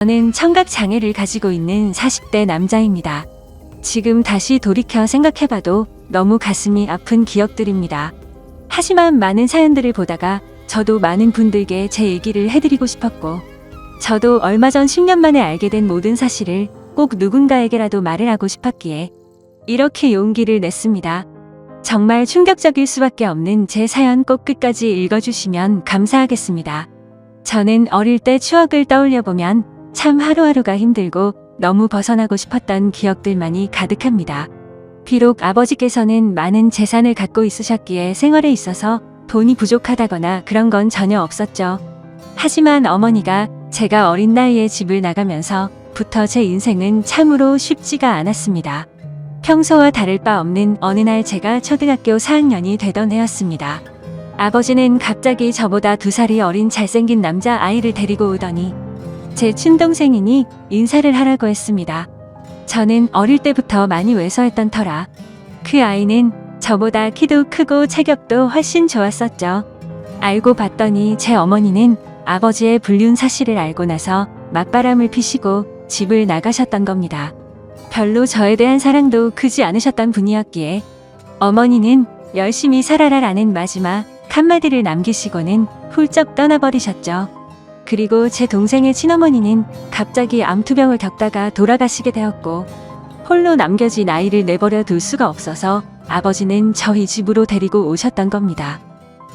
저는 청각 장애를 가지고 있는 40대 남자입니다. 지금 다시 돌이켜 생각해봐도 너무 가슴이 아픈 기억들입니다. 하지만 많은 사연들을 보다가 저도 많은 분들께 제 얘기를 해드리고 싶었고, 저도 얼마 전 10년 만에 알게 된 모든 사실을 꼭 누군가에게라도 말을 하고 싶었기에 이렇게 용기를 냈습니다. 정말 충격적일 수밖에 없는 제 사연 꼭 끝까지 읽어주시면 감사하겠습니다. 저는 어릴 때 추억을 떠올려보면 참 하루하루가 힘들고 너무 벗어나고 싶었던 기억들만이 가득합니다. 비록 아버지께서는 많은 재산을 갖고 있으셨기에 생활에 있어서 돈이 부족하다거나 그런 건 전혀 없었죠. 하지만 어머니가 제가 어린 나이에 집을 나가면서부터 제 인생은 참으로 쉽지가 않았습니다. 평소와 다를 바 없는 어느 날 제가 초등학교 4학년이 되던 해였습니다. 아버지는 갑자기 저보다 2살이 어린 잘생긴 남자 아이를 데리고 오더니 제 친동생이니 인사를 하라고 했습니다. 저는 어릴 때부터 많이 왜소했던 터라 그 아이는 저보다 키도 크고 체격도 훨씬 좋았었죠. 알고 봤더니 제 어머니는 아버지의 불륜 사실을 알고 나서 맞바람을 피시고 집을 나가셨던 겁니다. 별로 저에 대한 사랑도 크지 않으셨던 분이었기에 어머니는 열심히 살아라라는 마지막 한마디를 남기시고는 훌쩍 떠나버리셨죠. 그리고 제 동생의 친어머니는 갑자기 암투병을 겪다가 돌아가시게 되었고, 홀로 남겨진 아이를 내버려 둘 수가 없어서 아버지는 저희 집으로 데리고 오셨던 겁니다.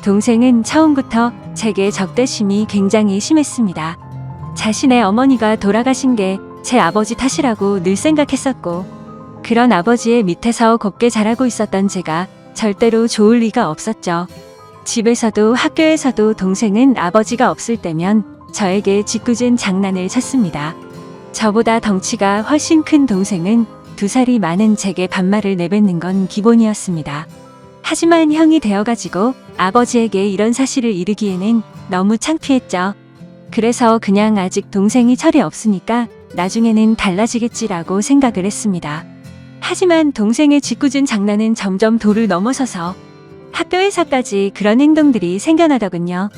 동생은 처음부터 제게 적대심이 굉장히 심했습니다. 자신의 어머니가 돌아가신 게 제 아버지 탓이라고 늘 생각했었고, 그런 아버지의 밑에서 곱게 자라고 있었던 제가 절대로 좋을 리가 없었죠. 집에서도 학교에서도 동생은 아버지가 없을 때면 저에게 짓궂은 장난을 쳤습니다. 저보다 덩치가 훨씬 큰 동생은 2살이 많은 제게 반말을 내뱉는 건 기본이었습니다. 하지만 형이 되어가지고 아버지에게 이런 사실을 이르기에는 너무 창피했죠. 그래서 그냥 아직 동생이 철이 없으니까 나중에는 달라지겠지라고 생각을 했습니다. 하지만 동생의 짓궂은 장난은 점점 도를 넘어서서 학교에서까지 그런 행동들이 생겨나더군요.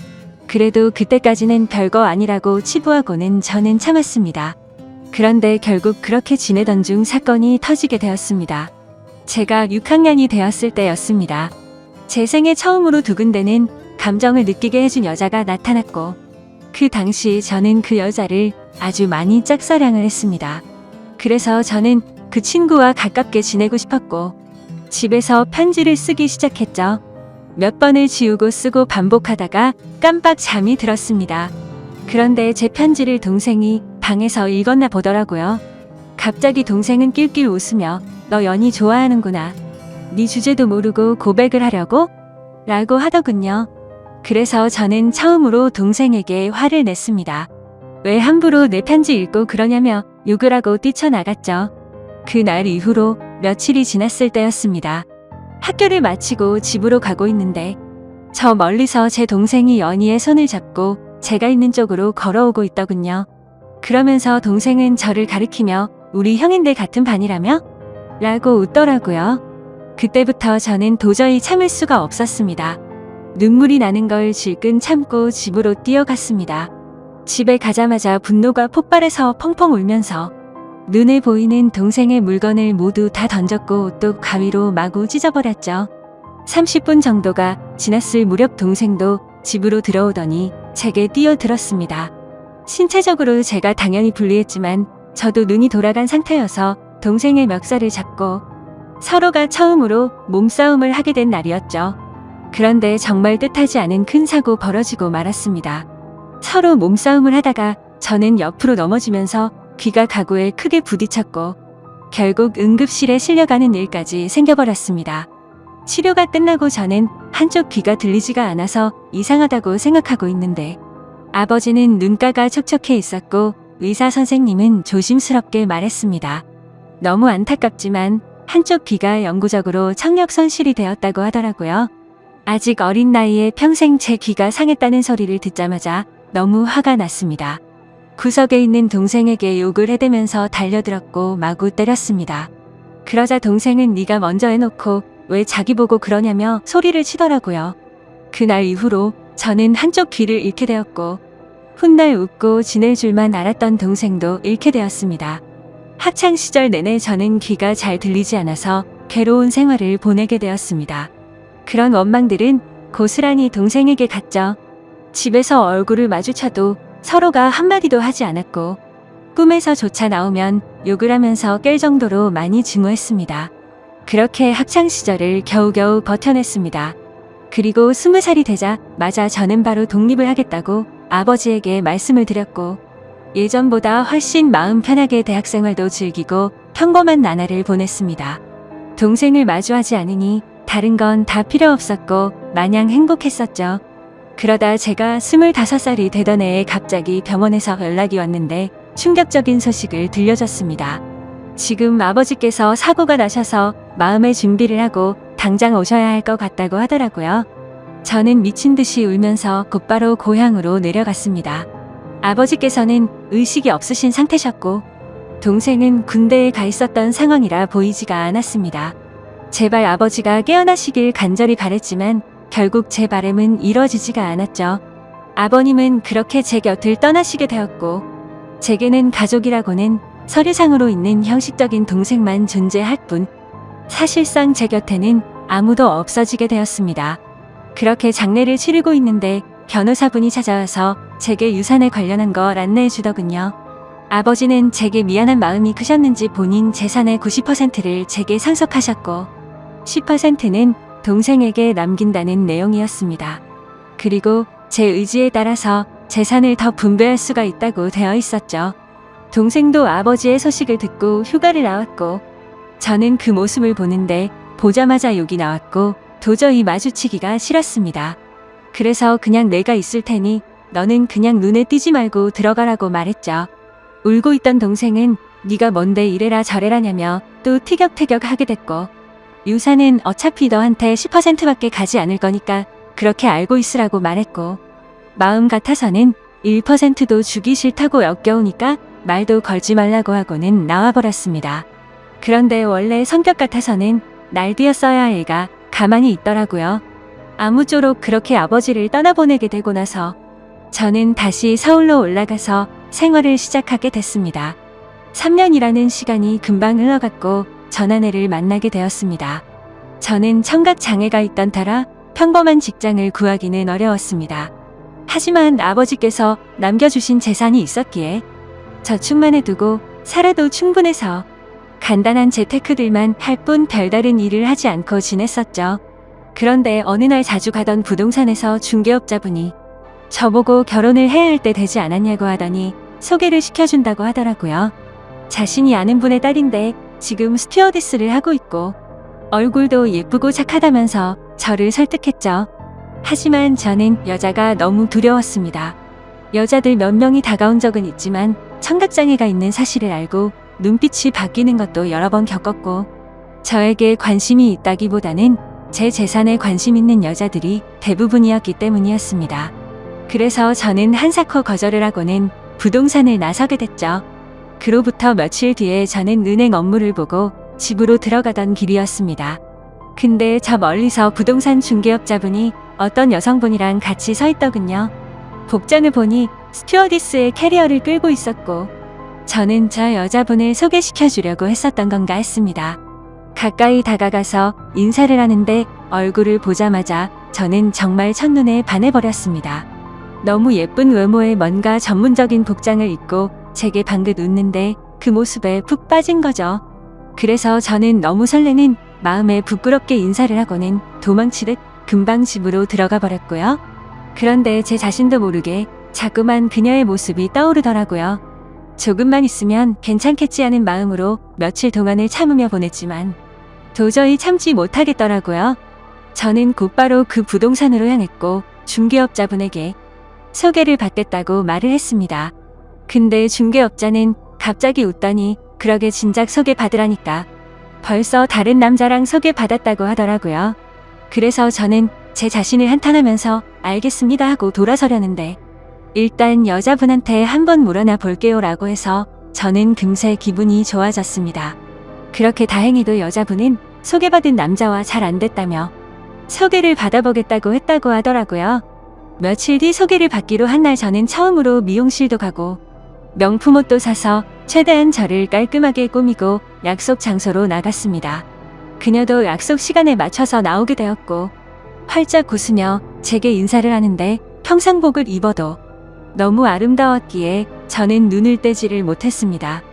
그래도 그때까지는 별거 아니라고 치부하고는 저는 참았습니다. 그런데 결국 그렇게 지내던 중 사건이 터지게 되었습니다. 제가 6학년이 되었을 때였습니다. 제 생애 처음으로 두근대는 감정을 느끼게 해준 여자가 나타났고, 그 당시 저는 그 여자를 아주 많이 짝사랑을 했습니다. 그래서 저는 그 친구와 가깝게 지내고 싶었고, 집에서 편지를 쓰기 시작했죠. 몇 번을 지우고 쓰고 반복하다가 깜빡 잠이 들었습니다. 그런데 제 편지를 동생이 방에서 읽었나 보더라고요. 갑자기 동생은 낄낄 웃으며 "너 연희 좋아하는구나. 네 주제도 모르고 고백을 하려고?" 라고 하더군요. 그래서 저는 처음으로 동생에게 화를 냈습니다. 왜 함부로 내 편지 읽고 그러냐며 욕을 하고 뛰쳐나갔죠. 그날 이후로 며칠이 지났을 때였습니다. 학교를 마치고 집으로 가고 있는데 저 멀리서 제 동생이 연희의 손을 잡고 제가 있는 쪽으로 걸어오고 있더군요. 그러면서 동생은 저를 가리키며 "우리 형인데 같은 반이라며?" 라고 웃더라고요. 그때부터 저는 도저히 참을 수가 없었습니다. 눈물이 나는 걸 질끈 참고 집으로 뛰어갔습니다. 집에 가자마자 분노가 폭발해서 펑펑 울면서 눈에 보이는 동생의 물건을 모두 다 던졌고 옷도 가위로 마구 찢어버렸죠. 30분 정도가 지났을 무렵 동생도 집으로 들어오더니 제게 뛰어들었습니다. 신체적으로 제가 당연히 불리했지만 저도 눈이 돌아간 상태여서 동생의 멱살을 잡고 서로가 처음으로 몸싸움을 하게 된 날이었죠. 그런데 정말 뜻하지 않은 큰 사고 벌어지고 말았습니다. 서로 몸싸움을 하다가 저는 옆으로 넘어지면서 귀가 가구에 크게 부딪혔고 결국 응급실에 실려가는 일까지 생겨버렸습니다. 치료가 끝나고 저는 한쪽 귀가 들리지가 않아서 이상하다고 생각하고 있는데 아버지는 눈가가 촉촉해 있었고 의사 선생님은 조심스럽게 말했습니다. 너무 안타깝지만 한쪽 귀가 영구적으로 청력 손실이 되었다고 하더라고요. 아직 어린 나이에 평생 제 귀가 상했다는 소리를 듣자마자 너무 화가 났습니다. 구석에 있는 동생에게 욕을 해대면서 달려들었고 마구 때렸습니다. 그러자 동생은 "네가 먼저 해놓고 왜 자기 보고 그러냐며 소리를 치더라고요. 그날 이후로 저는 한쪽 귀를 잃게 되었고 훗날 웃고 지낼 줄만 알았던 동생도 잃게 되었습니다. 학창 시절 내내 저는 귀가 잘 들리지 않아서 괴로운 생활을 보내게 되었습니다. 그런 원망들은 고스란히 동생에게 갔죠. 집에서 얼굴을 마주쳐도 서로가 한마디도 하지 않았고 꿈에서조차 나오면 욕을 하면서 깰 정도로 많이 증오했습니다. 그렇게 학창 시절을 겨우겨우 버텨냈습니다. 그리고 20살이 되자마자 저는 바로 독립을 하겠다고 아버지에게 말씀을 드렸고 예전보다 훨씬 마음 편하게 대학생활도 즐기고 평범한 나날을 보냈습니다. 동생을 마주하지 않으니 다른 건 다 필요 없었고 마냥 행복했었죠. 그러다 제가 25살이 되던 해에 갑자기 병원에서 연락이 왔는데 충격적인 소식을 들려줬습니다. 지금 아버지께서 사고가 나셔서 마음의 준비를 하고 당장 오셔야 할 것 같다고 하더라고요. 저는 미친 듯이 울면서 곧바로 고향으로 내려갔습니다. 아버지께서는 의식이 없으신 상태셨고 동생은 군대에 가 있었던 상황이라 보이지가 않았습니다. 제발 아버지가 깨어나시길 간절히 바랬지만 결국 제 바람은 이뤄지지가 않았죠. 아버님은 그렇게 제 곁을 떠나시게 되었고 제게는 가족이라고는 서류상으로 있는 형식적인 동생만 존재할 뿐 사실상 제 곁에는 아무도 없어지게 되었습니다. 그렇게 장례를 치르고 있는데 변호사분이 찾아와서 제게 유산에 관련한 걸 안내해 주더군요. 아버지는 제게 미안한 마음이 크셨는지 본인 재산의 90%를 제게 상속하셨고 10%는 동생에게 남긴다는 내용이었습니다. 그리고 제 의지에 따라서 재산을 더 분배할 수가 있다고 되어 있었죠. 동생도 아버지의 소식을 듣고 휴가를 나왔고 저는 그 모습을 보는데 보자마자 욕이 나왔고 도저히 마주치기가 싫었습니다. 그래서 그냥 내가 있을 테니 너는 그냥 눈에 띄지 말고 들어가라고 말했죠. 울고 있던 동생은 네가 뭔데 이래라 저래라냐며 또 티격태격하게 됐고 유산은 어차피 너한테 10%밖에 가지 않을 거니까 그렇게 알고 있으라고 말했고 마음 같아서는 1%도 주기 싫다고 역겨우니까 말도 걸지 말라고 하고는 나와버렸습니다. 그런데 원래 성격 같아서는 날뛰었어야 할 애가 가만히 있더라고요. 아무쪼록 그렇게 아버지를 떠나보내게 되고 나서 저는 다시 서울로 올라가서 생활을 시작하게 됐습니다. 3년이라는 시간이 금방 흘러갔고 전 아내를 만나게 되었습니다. 저는 청각 장애가 있던 터라 평범한 직장을 구하기는 어려웠습니다. 하지만 아버지께서 남겨주신 재산이 있었기에 저축만 해두고 살아도 충분해서 간단한 재테크들만 할 뿐 별다른 일을 하지 않고 지냈었죠. 그런데 어느 날 자주 가던 부동산에서 중개업자분이 저보고 결혼을 해야 할 때 되지 않았냐고 하더니 소개를 시켜준다고 하더라고요. 자신이 아는 분의 딸인데 지금 스튜어디스를 하고 있고 얼굴도 예쁘고 착하다면서 저를 설득했죠. 하지만 저는 여자가 너무 두려웠습니다. 여자들 몇 명이 다가온 적은 있지만 청각장애가 있는 사실을 알고 눈빛이 바뀌는 것도 여러 번 겪었고 저에게 관심이 있다기보다는 제 재산에 관심 있는 여자들이 대부분이었기 때문이었습니다. 그래서 저는 한사코 거절을 하고는 부동산을 나서게 됐죠. 그로부터 며칠 뒤에 저는 은행 업무를 보고 집으로 들어가던 길이었습니다. 근데 저 멀리서 부동산 중개업자분이 어떤 여성분이랑 같이 서 있더군요. 복장을 보니 스튜어디스의 캐리어를 끌고 있었고 저는 저 여자분을 소개시켜 주려고 했었던 건가 했습니다. 가까이 다가가서 인사를 하는데 얼굴을 보자마자 저는 정말 첫눈에 반해버렸습니다. 너무 예쁜 외모에 뭔가 전문적인 복장을 입고 제게 방긋 웃는데 그 모습에 푹 빠진 거죠. 그래서 저는 너무 설레는 마음에 부끄럽게 인사를 하고는 도망치듯 금방 집으로 들어가 버렸고요. 그런데 제 자신도 모르게 자꾸만 그녀의 모습이 떠오르더라고요. 조금만 있으면 괜찮겠지 하는 마음으로 며칠 동안을 참으며 보냈지만 도저히 참지 못하겠더라고요. 저는 곧바로 그 부동산으로 향했고 중개업자분에게 소개를 받겠다고 말을 했습니다. 근데 중개업자는 갑자기 웃더니 그러게 진작 소개받으라니까 벌써 다른 남자랑 소개받았다고 하더라고요. 그래서 저는 제 자신을 한탄하면서 알겠습니다 하고 돌아서려는데 일단 여자분한테 한번 물어나 볼게요 라고 해서 저는 금세 기분이 좋아졌습니다. 그렇게 다행히도 여자분은 소개받은 남자와 잘 안 됐다며 소개를 받아보겠다고 했다고 하더라고요. 며칠 뒤 소개를 받기로 한 날 저는 처음으로 미용실도 가고 명품 옷도 사서 최대한 저를 깔끔하게 꾸미고 약속 장소로 나갔습니다. 그녀도 약속 시간에 맞춰서 나오게 되었고 활짝 웃으며 제게 인사를 하는데 평상복을 입어도 너무 아름다웠기에 저는 눈을 떼지를 못했습니다.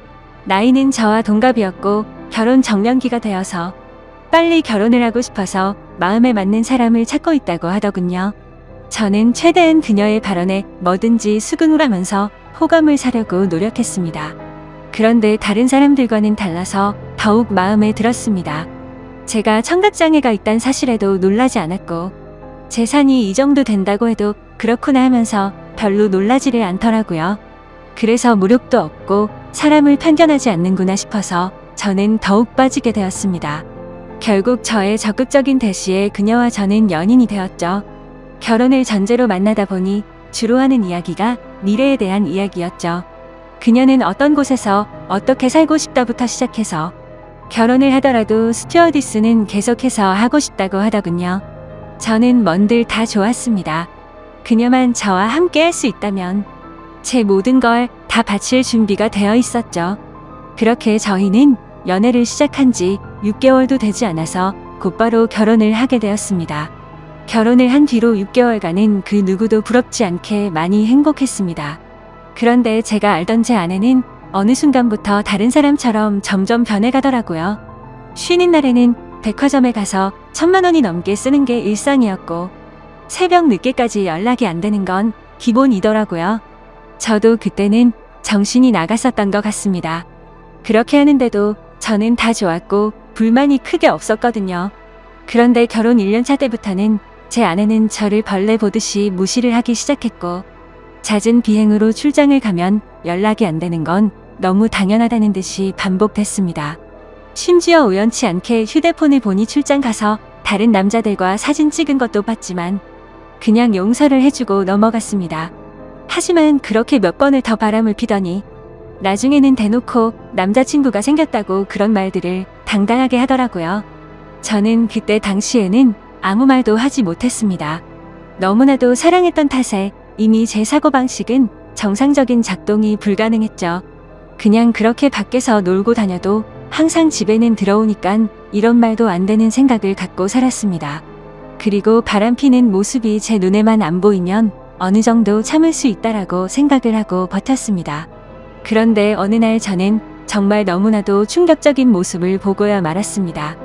나이는 저와 동갑이었고 결혼 정년기가 되어서 빨리 결혼을 하고 싶어서 마음에 맞는 사람을 찾고 있다고 하더군요. 저는 최대한 그녀의 발언에 뭐든지 수긍을 하면서 호감을 사려고 노력했습니다. 그런데 다른 사람들과는 달라서 더욱 마음에 들었습니다. 제가 청각장애가 있다는 사실에도 놀라지 않았고 재산이 이 정도 된다고 해도 그렇구나 하면서 별로 놀라지를 않더라고요. 그래서 무력도 없고 사람을 편견하지 않는구나 싶어서 저는 더욱 빠지게 되었습니다. 결국 저의 적극적인 대시에 그녀와 저는 연인이 되었죠. 결혼을 전제로 만나다 보니 주로 하는 이야기가 미래에 대한 이야기였죠. 그녀는 어떤 곳에서 어떻게 살고 싶다부터 시작해서 결혼을 하더라도 스튜어디스는 계속해서 하고 싶다고 하더군요. 저는 뭔들 다 좋았습니다. 그녀만 저와 함께 할 수 있다면 제 모든 걸 다 바칠 준비가 되어 있었죠. 그렇게 저희는 연애를 시작한 지 6개월도 되지 않아서 곧바로 결혼을 하게 되었습니다. 결혼을 한 뒤로 6개월간은 그 누구도 부럽지 않게 많이 행복했습니다. 그런데 제가 알던 제 아내는 어느 순간부터 다른 사람처럼 점점 변해가더라고요. 쉬는 날에는 백화점에 가서 1,000만 원이 넘게 쓰는 게 일상이었고 새벽 늦게까지 연락이 안 되는 건 기본이더라고요. 저도 그때는 정신이 나갔었던 것 같습니다. 그렇게 하는데도 저는 다 좋았고 불만이 크게 없었거든요. 그런데 결혼 1년차 때부터는 제 아내는 저를 벌레 보듯이 무시를 하기 시작했고 잦은 비행으로 출장을 가면 연락이 안 되는 건 너무 당연하다는 듯이 반복됐습니다. 심지어 우연치 않게 휴대폰을 보니 출장 가서 다른 남자들과 사진 찍은 것도 봤지만 그냥 용서를 해주고 넘어갔습니다. 하지만 그렇게 몇 번을 더 바람을 피더니 나중에는 대놓고 남자친구가 생겼다고 그런 말들을 당당하게 하더라고요. 저는 그때 당시에는 아무 말도 하지 못했습니다. 너무나도 사랑했던 탓에 이미 제 사고방식은 정상적인 작동이 불가능했죠. 그냥 그렇게 밖에서 놀고 다녀도 항상 집에는 들어오니깐 이런 말도 안 되는 생각을 갖고 살았습니다. 그리고 바람피는 모습이 제 눈에만 안 보이면 어느 정도 참을 수 있다라고 생각을 하고 버텼습니다. 그런데 어느 날 저는 정말 너무나도 충격적인 모습을 보고야 말았습니다.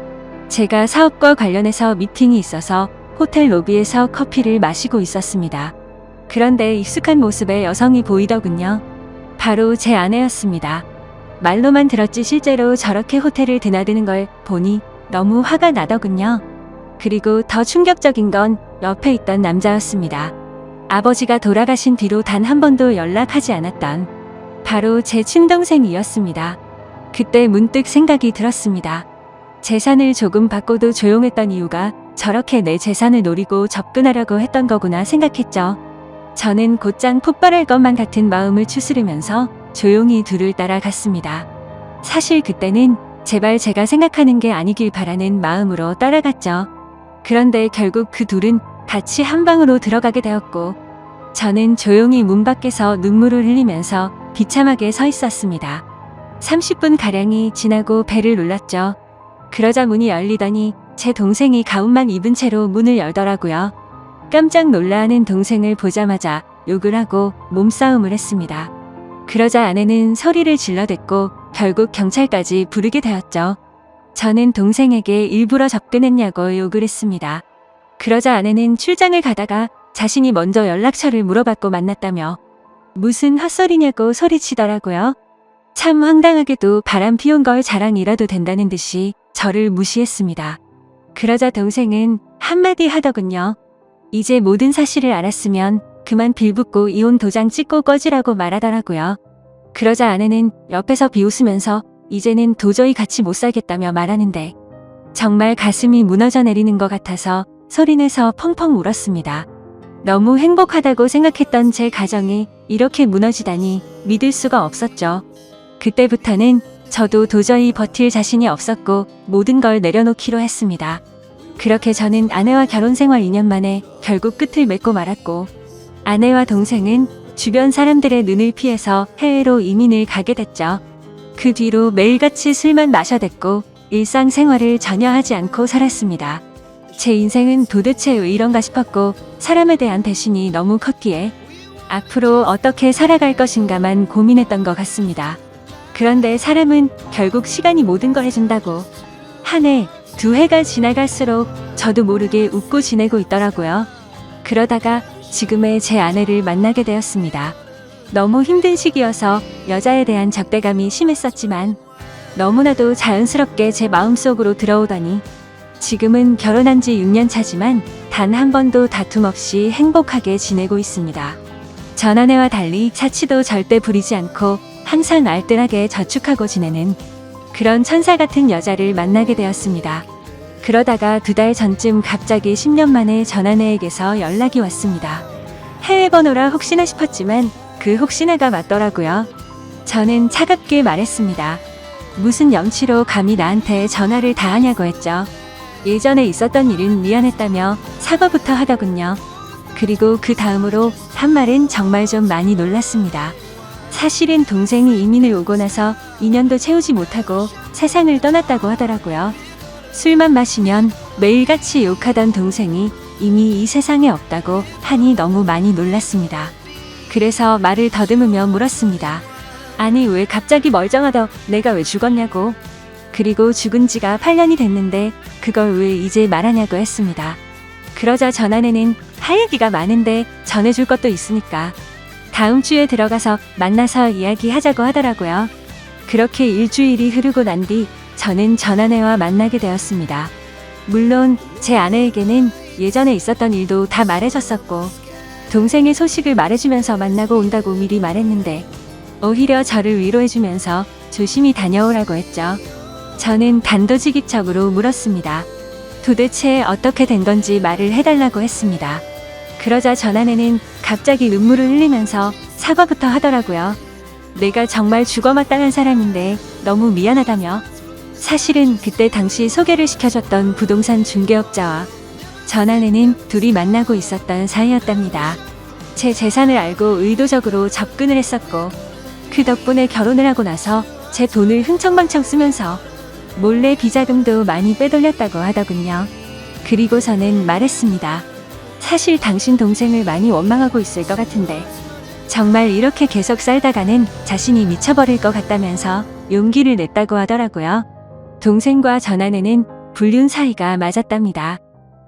제가 사업과 관련해서 미팅이 있어서 호텔 로비에서 커피를 마시고 있었습니다. 그런데 익숙한 모습의 여성이 보이더군요. 바로 제 아내였습니다. 말로만 들었지 실제로 저렇게 호텔을 드나드는 걸 보니 너무 화가 나더군요. 그리고 더 충격적인 건 옆에 있던 남자였습니다. 아버지가 돌아가신 뒤로 단 한 번도 연락하지 않았던 바로 제 친동생이었습니다. 그때 문득 생각이 들었습니다. 재산을 조금 받고도 조용했던 이유가 저렇게 내 재산을 노리고 접근하려고 했던 거구나 생각했죠. 저는 곧장 폭발할 것만 같은 마음을 추스르면서 조용히 둘을 따라갔습니다. 사실 그때는 제발 제가 생각하는 게 아니길 바라는 마음으로 따라갔죠. 그런데 결국 그 둘은 같이 한 방으로 들어가게 되었고 저는 조용히 문 밖에서 눈물을 흘리면서 비참하게 서 있었습니다. 30분가량이 지나고 벨을 눌렀죠. 그러자 문이 열리더니 제 동생이 가운만 입은 채로 문을 열더라고요. 깜짝 놀라하는 동생을 보자마자 욕을 하고 몸싸움을 했습니다. 그러자 아내는 소리를 질러댔고 결국 경찰까지 부르게 되었죠. 저는 동생에게 일부러 접근했냐고 욕을 했습니다. 그러자 아내는 출장을 가다가 자신이 먼저 연락처를 물어봤고 만났다며 무슨 헛소리냐고 소리치더라고요. 참 황당하게도 바람 피운 걸 자랑이라도 된다는 듯이 저를 무시했습니다. 그러자 동생은 한마디 하더군요. 이제 모든 사실을 알았으면 그만 빌붙고 이혼 도장 찍고 꺼지라고 말하더라고요. 그러자 아내는 옆에서 비웃으면서 이제는 도저히 같이 못 살겠다며 말하는데 정말 가슴이 무너져 내리는 것 같아서 소리내서 펑펑 울었습니다. 너무 행복하다고 생각했던 제 가정이 이렇게 무너지다니 믿을 수가 없었죠. 그때부터는 저도 도저히 버틸 자신이 없었고 모든 걸 내려놓기로 했습니다. 그렇게 저는 아내와 결혼 생활 2년 만에 결국 끝을 맺고 말았고 아내와 동생은 주변 사람들의 눈을 피해서 해외로 이민을 가게 됐죠. 그 뒤로 매일같이 술만 마셔댔고 일상생활을 전혀 하지 않고 살았습니다. 제 인생은 도대체 왜 이런가 싶었고 사람에 대한 배신이 너무 컸기에 앞으로 어떻게 살아갈 것인가만 고민했던 것 같습니다. 그런데 사람은 결국 시간이 모든 걸 해준다고. 한 해, 두 해가 지나갈수록 저도 모르게 웃고 지내고 있더라고요. 그러다가 지금의 제 아내를 만나게 되었습니다. 너무 힘든 시기여서 여자에 대한 적대감이 심했었지만 너무나도 자연스럽게 제 마음속으로 들어오더니 지금은 결혼한 지 6년 차지만 단 한 번도 다툼 없이 행복하게 지내고 있습니다. 전 아내와 달리 사치도 절대 부리지 않고 항상 알뜰하게 저축하고 지내는 그런 천사 같은 여자를 만나게 되었습니다. 그러다가 2달 전쯤 갑자기 10년 만에 전 아내에게서 연락이 왔습니다. 해외 번호라 혹시나 싶었지만 그 혹시나가 맞더라고요. 저는 차갑게 말했습니다. 무슨 염치로 감히 나한테 전화를 다 하냐고 했죠. 예전에 있었던 일은 미안했다며 사과부터 하더군요. 그리고 그 다음으로 한 말은 정말 좀 많이 놀랐습니다. 사실은 동생이 이민을 오고 나서 2년도 채우지 못하고 세상을 떠났다고 하더라고요. 술만 마시면 매일같이 욕하던 동생이 이미 이 세상에 없다고 하니 너무 많이 놀랐습니다. 그래서 말을 더듬으며 물었습니다. 아니 왜 갑자기 멀쩡하더 내가 왜 죽었냐고. 그리고 죽은 지가 8년이 됐는데 그걸 왜 이제 말하냐고 했습니다. 그러자 전 아내는 할 얘기가 많은데 전해줄 것도 있으니까 다음 주에 들어가서 만나서 이야기하자고 하더라고요. 그렇게 일주일이 흐르고 난 뒤 저는 전 아내와 만나게 되었습니다. 물론 제 아내에게는 예전에 있었던 일도 다 말해줬었고 동생의 소식을 말해주면서 만나고 온다고 미리 말했는데 오히려 저를 위로해주면서 조심히 다녀오라고 했죠. 저는 단도직입적으로 물었습니다. 도대체 어떻게 된 건지 말을 해달라고 했습니다. 그러자 전 아내는 갑자기 눈물을 흘리면서 사과부터 하더라고요. 내가 정말 죽어마땅한 사람인데 너무 미안하다며. 사실은 그때 당시 소개를 시켜줬던 부동산 중개업자와 전 아내는 둘이 만나고 있었던 사이였답니다. 제 재산을 알고 의도적으로 접근을 했었고 그 덕분에 결혼을 하고 나서 제 돈을 흥청망청 쓰면서 몰래 비자금도 많이 빼돌렸다고 하더군요. 그리고서는 말했습니다. 사실 당신 동생을 많이 원망하고 있을 것 같은데 정말 이렇게 계속 살다가는 자신이 미쳐버릴 것 같다면서 용기를 냈다고 하더라고요. 동생과 전 아내는 불륜 사이가 맞았답니다.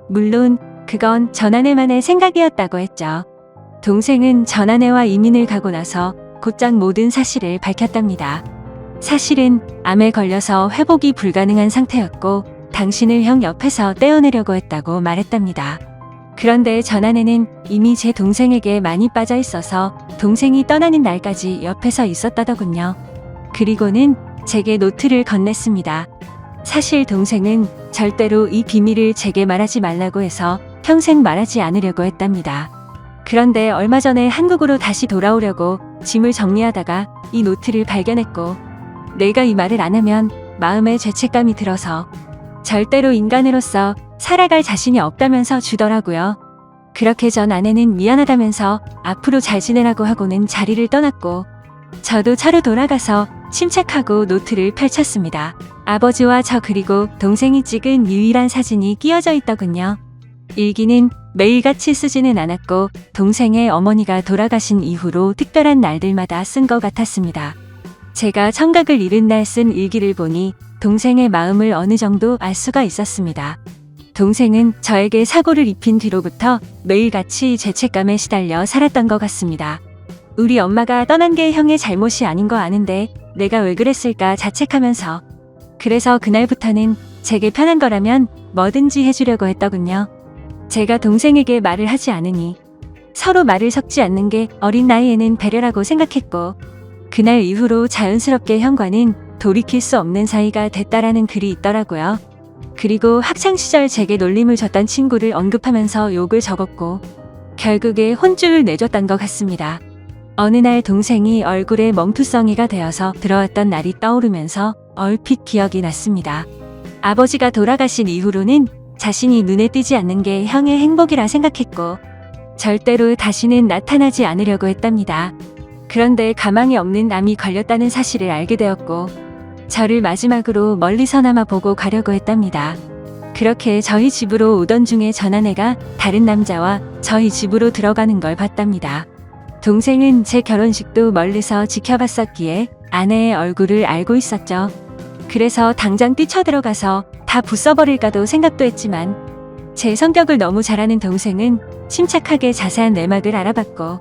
물론 그건 전 아내만의 생각이었다고 했죠. 동생은 전 아내와 이민을 가고 나서 곧장 모든 사실을 밝혔답니다. 사실은 암에 걸려서 회복이 불가능한 상태였고 당신을 형 옆에서 떼어내려고 했다고 말했답니다. 그런데 전 아내는 이미 제 동생에게 많이 빠져 있어서 동생이 떠나는 날까지 옆에서 있었다더군요. 그리고는 제게 노트를 건넸습니다. 사실 동생은 절대로 이 비밀을 제게 말하지 말라고 해서 평생 말하지 않으려고 했답니다. 그런데 얼마 전에 한국으로 다시 돌아오려고 짐을 정리하다가 이 노트를 발견했고 내가 이 말을 안 하면 마음에 죄책감이 들어서 절대로 인간으로서 살아갈 자신이 없다면서 주더라고요. 그렇게 전 아내는 미안하다면서 앞으로 잘 지내라고 하고는 자리를 떠났고 저도 차로 돌아가서 침착하고 노트를 펼쳤습니다. 아버지와 저 그리고 동생이 찍은 유일한 사진이 끼워져 있더군요. 일기는 매일같이 쓰지는 않았고 동생의 어머니가 돌아가신 이후로 특별한 날들마다 쓴 것 같았습니다. 제가 청각을 잃은 날 쓴 일기를 보니 동생의 마음을 어느 정도 알 수가 있었습니다. 동생은 저에게 사고를 입힌 뒤로부터 매일같이 죄책감에 시달려 살았던 것 같습니다. 우리 엄마가 떠난 게 형의 잘못이 아닌 거 아는데 내가 왜 그랬을까 자책하면서 그래서 그날부터는 제게 편한 거라면 뭐든지 해주려고 했더군요. 제가 동생에게 말을 하지 않으니 서로 말을 섞지 않는 게 어린 나이에는 배려라고 생각했고 그날 이후로 자연스럽게 형과는 돌이킬 수 없는 사이가 됐다라는 글이 있더라고요. 그리고 학창시절 제게 놀림을 줬던 친구를 언급하면서 욕을 적었고 결국에 혼쭐을 내줬던 것 같습니다. 어느 날 동생이 얼굴에 멍투성이가 되어서 들어왔던 날이 떠오르면서 얼핏 기억이 났습니다. 아버지가 돌아가신 이후로는 자신이 눈에 띄지 않는 게 형의 행복이라 생각했고 절대로 다시는 나타나지 않으려고 했답니다. 그런데 가망이 없는 암이 걸렸다는 사실을 알게 되었고 저를 마지막으로 멀리서나마 보고 가려고 했답니다. 그렇게 저희 집으로 오던 중에 전 아내가 다른 남자와 저희 집으로 들어가는 걸 봤답니다. 동생은 제 결혼식도 멀리서 지켜봤었기에 아내의 얼굴을 알고 있었죠. 그래서 당장 뛰쳐들어가서 다 부숴버릴까도 생각도 했지만 제 성격을 너무 잘 아는 동생은 침착하게 자세한 내막을 알아봤고